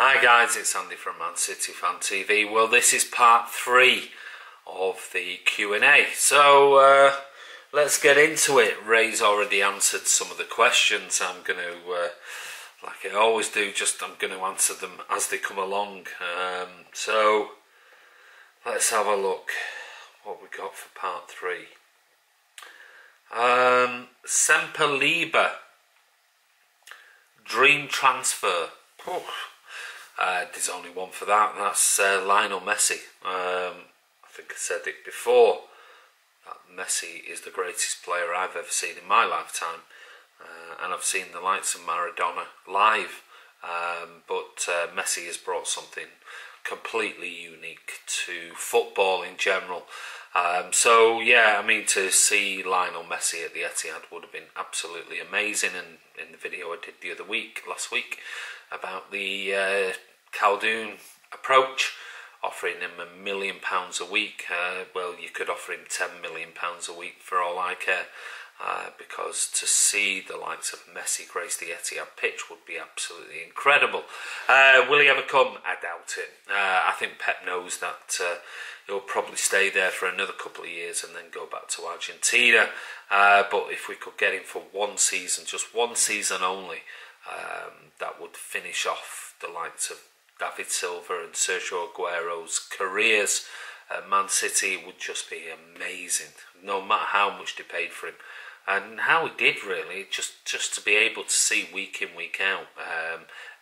Hi guys, it's Andy from Man City Fan TV. Well, this is part 3 of the Q&A. So let's get into it. Ray's already answered some of the questions. I'm going to, like I always do, I'm going to answer them as they come along. So let's have a look what we got for part 3. Semper dream transfer. There's only one for that, and that's Lionel Messi. I think I said it before, that Messi is the greatest player I've ever seen in my lifetime, and I've seen the likes of Maradona live, but Messi has brought something completely unique to football in general. So yeah, I mean, to see Lionel Messi at the Etihad would have been absolutely amazing. And in the video I did last week, about the Khaldoon approach, offering him £1 million a week, well, you could offer him £10 million a week for all I care, because to see the likes of Messi grace the Etihad pitch would be absolutely incredible. Will he ever come? I doubt it. I think Pep knows that he'll probably stay there for another couple of years and then go back to Argentina. But if we could get him for one season, just one season only, that would finish off the likes of David Silva and Sergio Aguero's careers at Man City. It would just be amazing, no matter how much they paid for him. And how he did, really, just to be able to see week in, week out,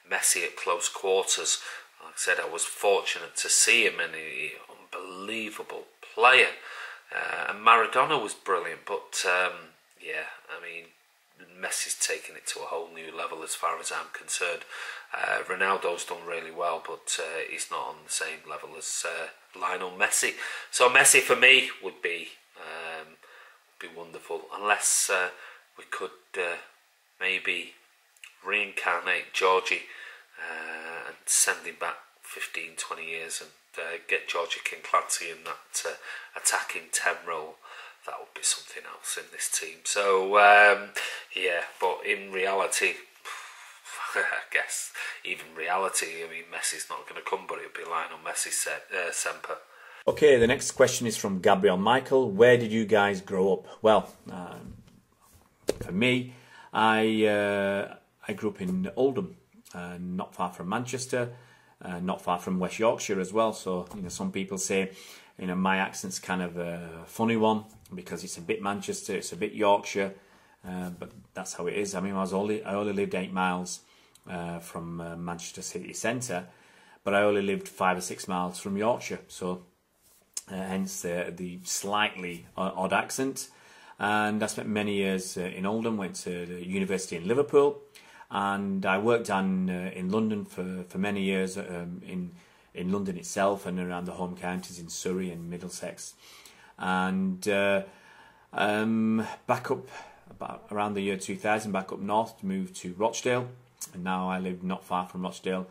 Messi at close quarters. Like I said, I was fortunate to see him, and an unbelievable player. And Maradona was brilliant, but yeah, I mean, Messi's taken it to a whole new level as far as I'm concerned. Ronaldo's done really well, but he's not on the same level as Lionel Messi. So Messi for me would be wonderful, unless we could maybe reincarnate Georgie and send him back 15-20 years and get Georgie King-Clancy in that attacking 10 role. That would be something else in this team. So yeah, but in reality, I guess even reality, I mean, Messi's not going to come, but it'll be Lionel Messi Semper. Okay, the next question is from Gabriel Michael. Where did you guys grow up? Well, for me, I grew up in Oldham, not far from Manchester, not far from West Yorkshire as well. So, you know, some people say, you know, my accent's kind of a funny one because it's a bit Manchester, it's a bit Yorkshire, but that's how it is. I mean, I only lived 8 miles from Manchester city centre, but I only lived 5 or 6 miles from Yorkshire, so hence the slightly odd accent. And I spent many years in Oldham, went to the university in Liverpool, and I worked down in London for many years, in London itself and around the home counties in Surrey and Middlesex. And back up about around the year 2000, back up north, moved to Rochdale, and now I live not far from Rochdale,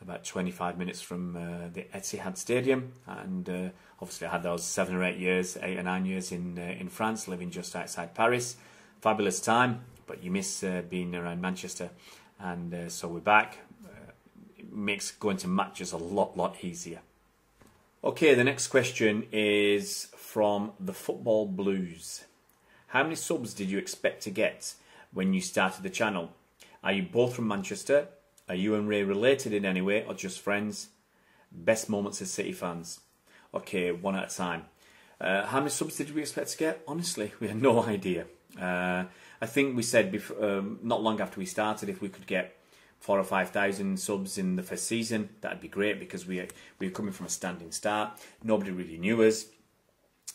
about 25 minutes from the Etihad Stadium. And obviously I had those 7 or 8 years, 8 or 9 years in France, living just outside Paris. Fabulous time, but you miss being around Manchester, and so we're back. It makes going to matches a lot easier. Okay, the next question is from the Football Blues. How many subs did you expect to get when you started the channel? Are you both from Manchester? Are you and Ray related in any way, or just friends? Best moments as City fans. Okay, one at a time. How many subs did we expect to get? Honestly, we had no idea. I think we said before, not long after we started, if we could get 4,000 or 5,000 subs in the first season, that'd be great, because we were coming from a standing start. Nobody really knew us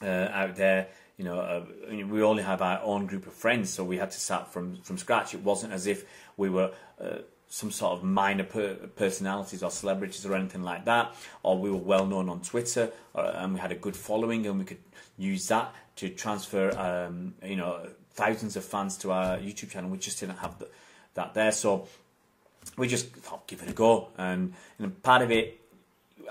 out there. You know, we only have our own group of friends, so we had to start from scratch. It wasn't as if we were some sort of minor personalities or celebrities or anything like that, or we were well known on Twitter, and we had a good following, and we could use that to transfer, you know, thousands of fans to our YouTube channel. We just didn't have that there, so we just thought, give it a go. And part of it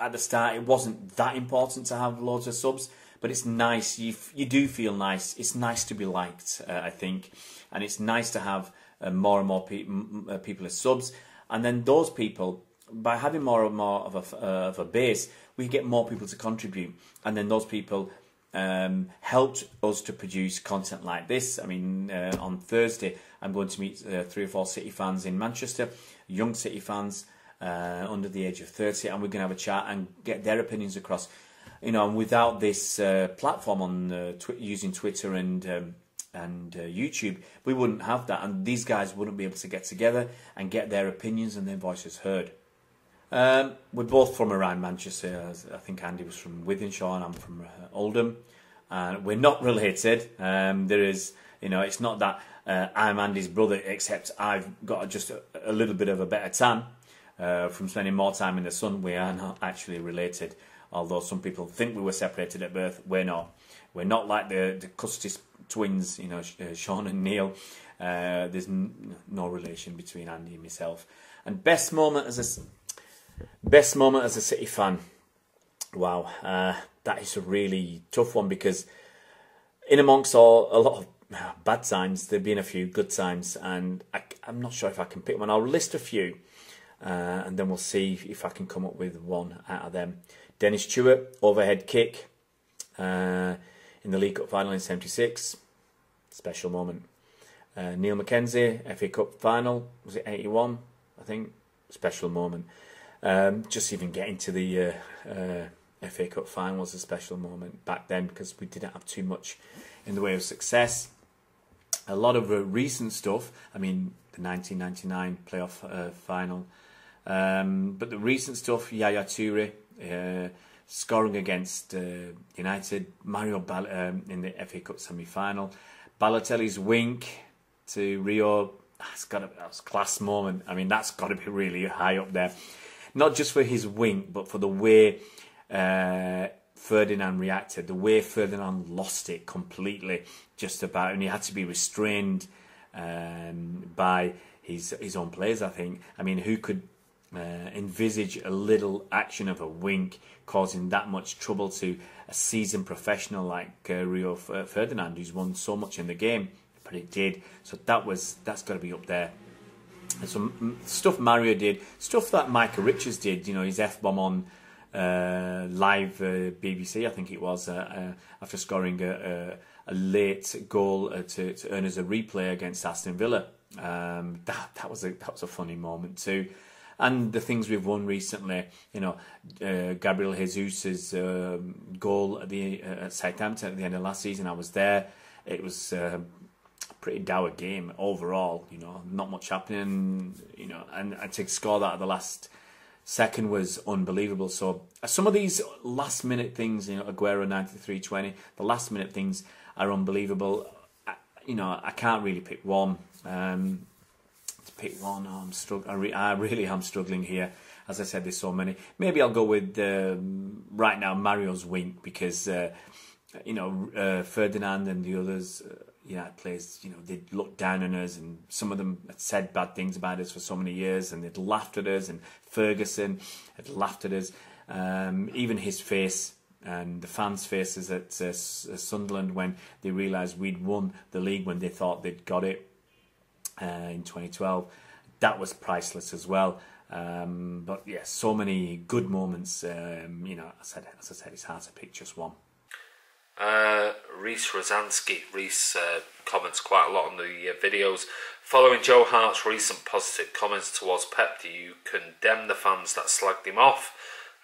at the start, it wasn't that important to have loads of subs, but it's nice. You do feel nice. It's nice to be liked, I think, and it's nice to have more and more people as subs. And then those people by having more and more of a base, we get more people to contribute, and then those people helped us to produce content like this. I mean, on Thursday, I'm going to meet 3 or 4 City fans in Manchester, young City fans under the age of 30, and we're going to have a chat and get their opinions across. You know, and without this platform on using Twitter and YouTube, we wouldn't have that, and these guys wouldn't be able to get together and get their opinions and their voices heard. We're both from around Manchester. I think Andy was from Wythenshawe and I'm from Oldham. We're not related. There is, you know, it's not that I'm Andy's brother, except I've got just a little bit of a better tan from spending more time in the sun. We are not actually related, although some people think we were separated at birth. We're not. We're not like the Custis twins, you know, Sean and Neil. There's no relation between Andy and myself. And best moment as a City fan. Wow, that is a really tough one, because in amongst a lot of bad times, there've been a few good times, and I'm not sure if I can pick one. I'll list a few, and then we'll see if I can come up with one out of them. Dennis Stewart, overhead kick in the League Cup final in '76, special moment. Neil Mackenzie, FA Cup final, was it '81? I think, special moment. Just even getting to the FA Cup final was a special moment back then, because we didn't have too much in the way of success. A lot of recent stuff, I mean, the 1999 playoff final. But the recent stuff, Yaya Toure scoring against United, Mario in the FA Cup semi-final, Balotelli's wink to Rio, that was a class moment. I mean, that's got to be really high up there. Not just for his wink, but for the way Ferdinand reacted, the way Ferdinand lost it completely, just about, and he had to be restrained by his own players, I think. I mean, who could envisage a little action of a wink causing that much trouble to a seasoned professional like Rio Ferdinand, who's won so much in the game? But it did. So that's got to be up there. And some stuff Mario did, stuff that Micah Richards did, you know, his F-bomb on live BBC, I think it was, after scoring a late goal to earn as a replay against Aston Villa. That was a funny moment too. And the things we've won recently, you know, Gabriel Jesus' goal at Southampton at the end of last season, I was there. It was pretty dour game overall, you know, not much happening, you know, and to score that at the last second was unbelievable. So some of these last minute things, you know, Aguero 93-20, the last minute things are unbelievable. You know, I can't really pick one. To pick one, I'm struggling. I really am struggling here. As I said, there's so many. Maybe I'll go with right now Mario's wink, because you know, Ferdinand and the others. Players, you know, they'd look down on us, and some of them had said bad things about us for so many years, and they'd laughed at us, and Ferguson had laughed at us. Even his face and the fans' faces at Sunderland when they realised we'd won the league when they thought they'd got it in 2012, that was priceless as well. But yeah, so many good moments. You know, as I said, it's hard to pick just one. Reese Rosansky. Reese comments quite a lot on the videos. Following Joe Hart's recent positive comments towards Pep, do you condemn the fans that slagged him off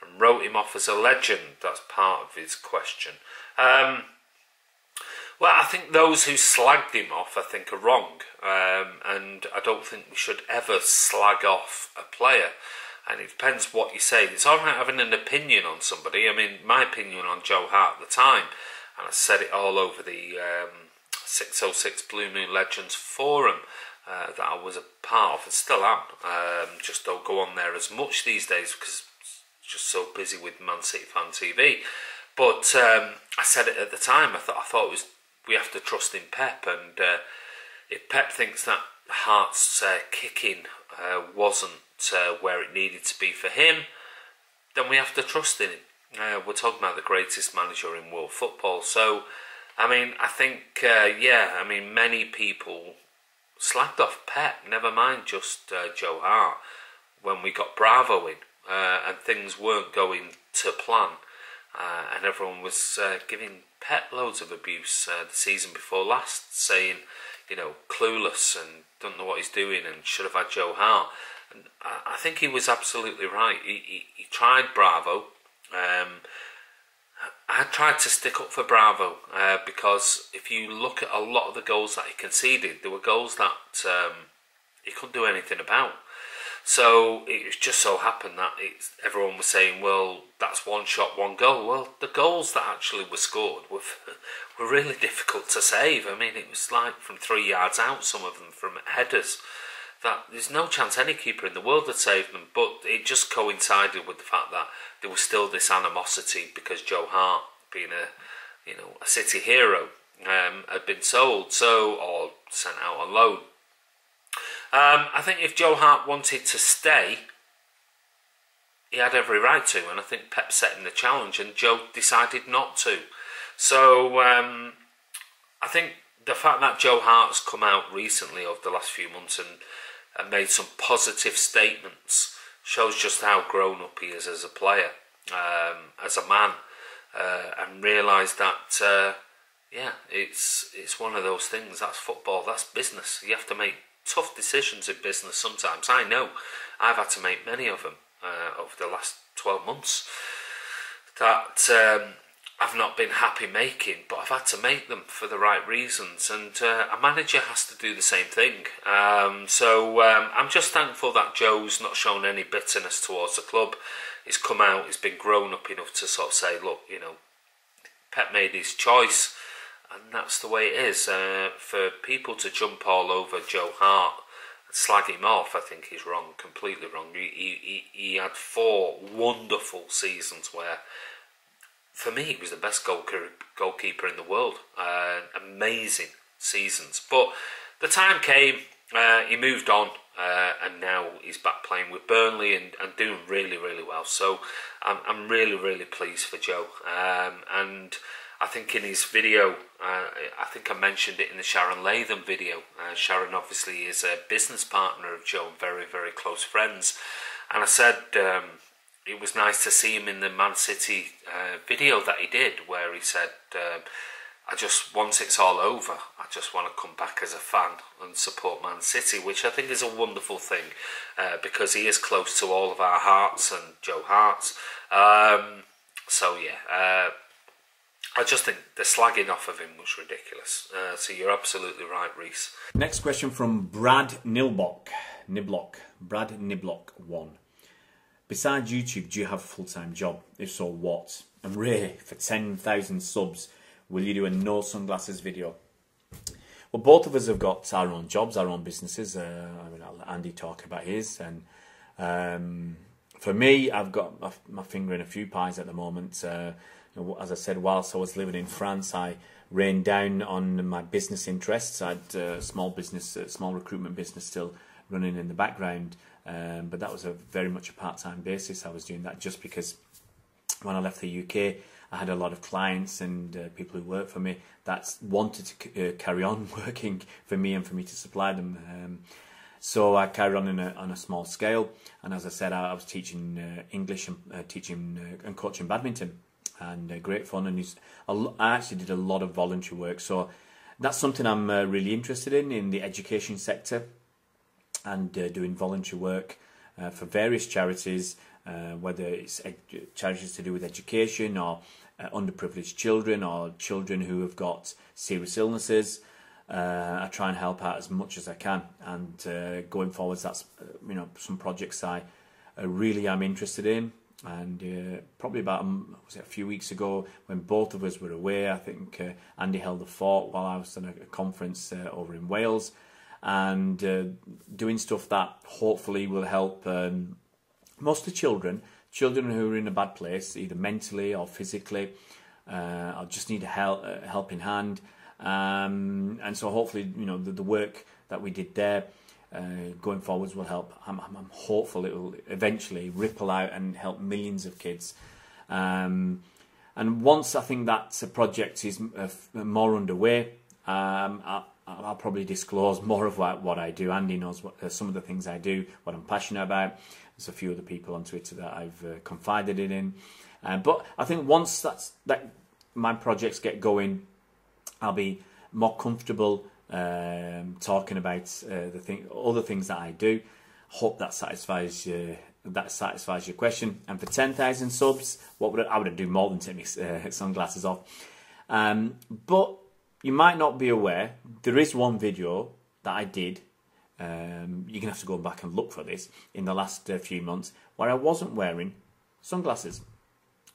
and wrote him off as a legend? That's part of his question. Well, I think those who slagged him off, I think, are wrong. And I don't think we should ever slag off a player. And it depends what you say. It's all right having an opinion on somebody. I mean, my opinion on Joe Hart at the time, and I said it all over the 606 Blue Moon Legends forum that I was a part of and still am. Just don't go on there as much these days because it's just so busy with Man City Fan TV. But I said it at the time. I thought it was, we have to trust in Pep, and if Pep thinks that Hart's kicking wasn't where it needed to be for him, then we have to trust in him. We're talking about the greatest manager in world football. So, I mean, I think, many people slagged off Pep, never mind just Joe Hart. when we got Bravo in, and things weren't going to plan, and everyone was giving Pep loads of abuse the season before last, saying, you know, clueless and don't know what he's doing and should have had Joe Hart. And I think he was absolutely right. He tried Bravo. I tried to stick up for Bravo because if you look at a lot of the goals that he conceded, there were goals that he couldn't do anything about. So it just so happened that everyone was saying, well, that's one shot, one goal. Well, the goals that actually were scored were really difficult to save. I mean, it was like from 3 yards out, some of them from headers, that there's no chance any keeper in the world had saved them. But it just coincided with the fact that there was still this animosity because Joe Hart, being a City hero, had been sold, or sent out on loan. I think if Joe Hart wanted to stay, he had every right to, and I think Pep set him the challenge, and Joe decided not to. So I think the fact that Joe Hart's come out recently over the last few months and made some positive statements shows just how grown up he is as a player, as a man, and realised that it's one of those things. That's football. That's business. You have to make tough decisions in business sometimes. I know I've had to make many of them over the last 12 months that I've not been happy making, but I've had to make them for the right reasons, and a manager has to do the same thing. So I'm just thankful that Joe's not shown any bitterness towards the club. He's come out, he's been grown up enough to sort of say, look, you know, Pep made his choice, and that's the way it is. For people to jump all over Joe Hart and slag him off, I think he's wrong, completely wrong. He had 4 wonderful seasons where, for me, he was the best goalkeeper in the world. Amazing seasons. But the time came, he moved on, and now he's back playing with Burnley and doing really, really well. So I'm really, really pleased for Joe. And I think in his video, I think I mentioned it in the Sharon Latham video. Sharon obviously is a business partner of Joe, very, very close friends. And I said it was nice to see him in the Man City video that he did, where he said, once it's all over, I just want to come back as a fan and support Man City, which I think is a wonderful thing, because he is close to all of our hearts and Joe Hart's. I just think the slagging off of him was ridiculous. So you're absolutely right, Reese. Next question from Brad Niblock. Brad Niblock 1. Besides YouTube, do you have a full-time job? If so, what? And Ray, for 10,000 subs, will you do a no sunglasses video? Well, both of us have got our own jobs, our own businesses. I'll let Andy talk about his. And for me, I've got my finger in a few pies at the moment. As I said, whilst I was living in France, I reined down on my business interests. I had a small recruitment business still running in the background, but that was very much a part-time basis. I was doing that just because when I left the UK, I had a lot of clients and people who worked for me that wanted to carry on working for me and for me to supply them. So I carried on on a small scale, and as I said, I was teaching English and teaching and coaching badminton. And great fun, and I actually did a lot of voluntary work, so that's something I'm really interested in the education sector, and doing voluntary work for various charities, whether it's charities to do with education or underprivileged children or children who have got serious illnesses. I try and help out as much as I can, and going forwards, that's some projects I really am interested in. And probably about a few weeks ago, when both of us were away, I think Andy held the fort while I was at a conference over in Wales, and doing stuff that hopefully will help mostly children who are in a bad place, either mentally or physically, or just need a helping hand. And so hopefully, the work that we did there going forwards will help. I'm hopeful it will eventually ripple out and help millions of kids. And once I think that project is more underway, I'll probably disclose more of what I do. Andy knows some of the things I do, what I'm passionate about. There's a few other people on Twitter that I've confided it in. But I think once that my projects get going, I'll be more comfortable talking about other things that I do. Hope that satisfies your question. And for 10,000 subs, I would do more than take my sunglasses off. But you might not be aware, there is one video that I did. You're gonna have to go back and look for this in the last few months where I wasn't wearing sunglasses.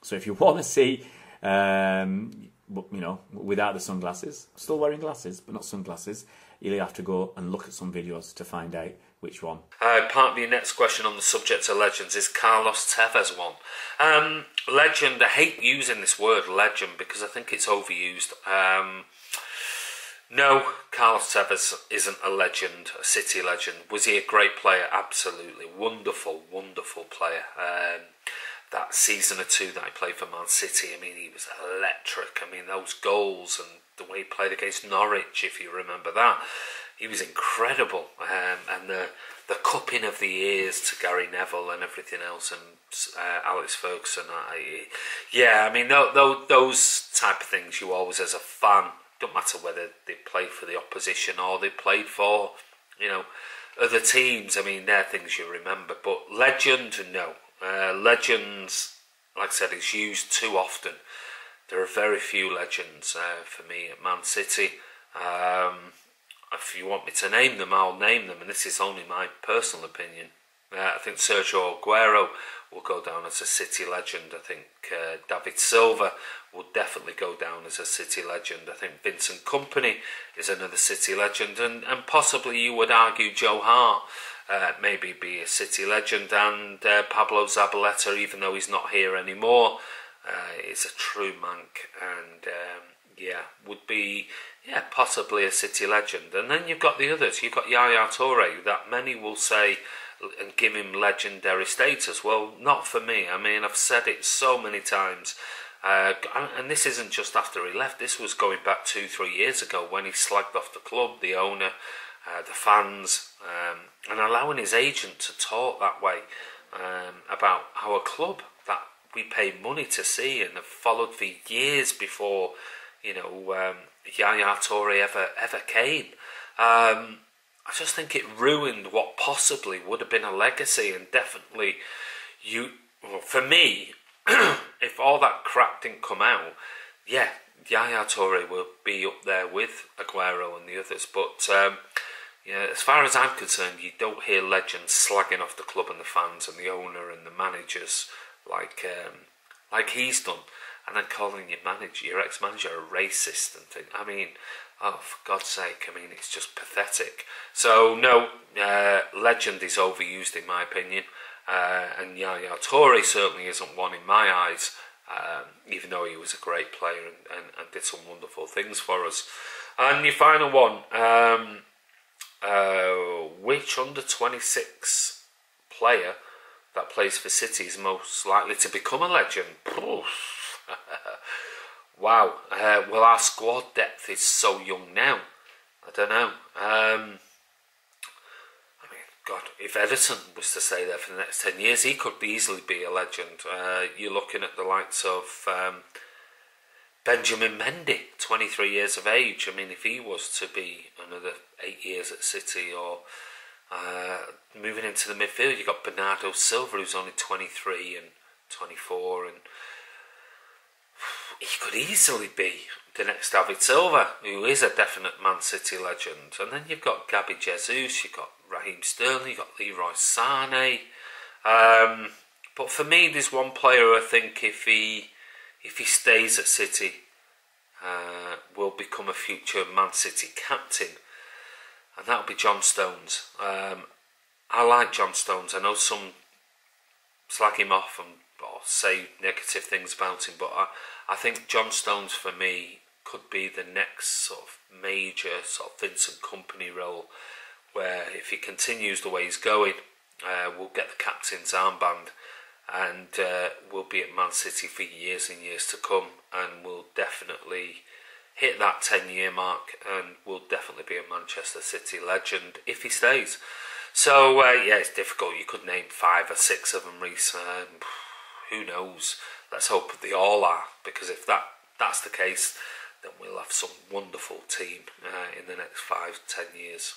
So if you want to see, without the sunglasses, still wearing glasses but not sunglasses, you'll have to go and look at some videos to find out which one. Part of your next question on the subject of legends is Carlos Tevez one. Legend, I hate using this word legend because I think it's overused. No, Carlos Tevez isn't a legend, a City legend. Was he a great player? Absolutely. Wonderful, wonderful player. That season or two that I played for Man City, I mean, he was electric. I mean, those goals and the way he played against Norwich, if you remember that, he was incredible. And the cupping of the ears to Gary Neville and everything else, and Alex Ferguson. Those type of things you always, as a fan, don't matter whether they played for the opposition or they played for, other teams. I mean, they're things you remember. But legend, no. Legends, like I said, is used too often. There are very few legends for me at Man City. If you want me to name them, I'll name them, and this is only my personal opinion. I think Sergio Aguero will go down as a City legend. I think David Silva will definitely go down as a City legend. I think Vincent Kompany is another City legend, and possibly you would argue Joe Hart maybe be a City legend, and Pablo Zabaleta, even though he's not here anymore, is a true Manc, and would be possibly a City legend. And then you've got the others. You've got Yaya Toure, that many will say and give him legendary status. Well, not for me. I mean, I've said it so many times, and this isn't just after he left. This was going back 2-3 years ago when he slagged off the club, the owner, the fans, and allowing his agent to talk that way about our club that we pay money to see and have followed for years before Yaya Toure ever came. I just think it ruined what possibly would have been a legacy, and definitely for me, if all that crap didn't come out, Yaya Toure will be up there with Aguero and the others. But as far as I'm concerned, you don't hear legends slagging off the club and the fans and the owner and the managers like he's done, and then calling your ex-manager a racist and things. I mean, oh, for God's sake, I mean, it's just pathetic. So, no, legend is overused in my opinion, and Yaya Toure certainly isn't one in my eyes, even though he was a great player and did some wonderful things for us. And your final one, which under-26 player that plays for City is most likely to become a legend? Wow. Well, our squad depth is so young now. I don't know. I mean, God, if Everton was to stay there for the next 10 years, he could easily be a legend. You're looking at the likes of Benjamin Mendy, 23 years of age. I mean, if he was to be another 8 years at City, or moving into the midfield, you've got Bernardo Silva, who's only 23 and 24, and he could easily be the next David Silva, who is a definite Man City legend. And then you've got Gabby Jesus, you've got Raheem Sterling, you've got Leroy Sané. But for me, there's one player who I think if he stays at City, will become a future Man City captain, and that'll be John Stones. I like John Stones. I know some slag him off and or say negative things about him, but I think John Stones for me could be the next sort of major sort of Vincent Kompany role, where if he continues the way he's going, we'll get the captain's armband, and we'll be at Man City for years and years to come, and we'll definitely hit that 10-year mark and will definitely be a Manchester City legend if he stays. So, yeah, it's difficult. You could name 5 or 6 of them, Reece. Who knows? Let's hope they all are, because if that's the case, then we'll have some wonderful team in the next 5-10 years.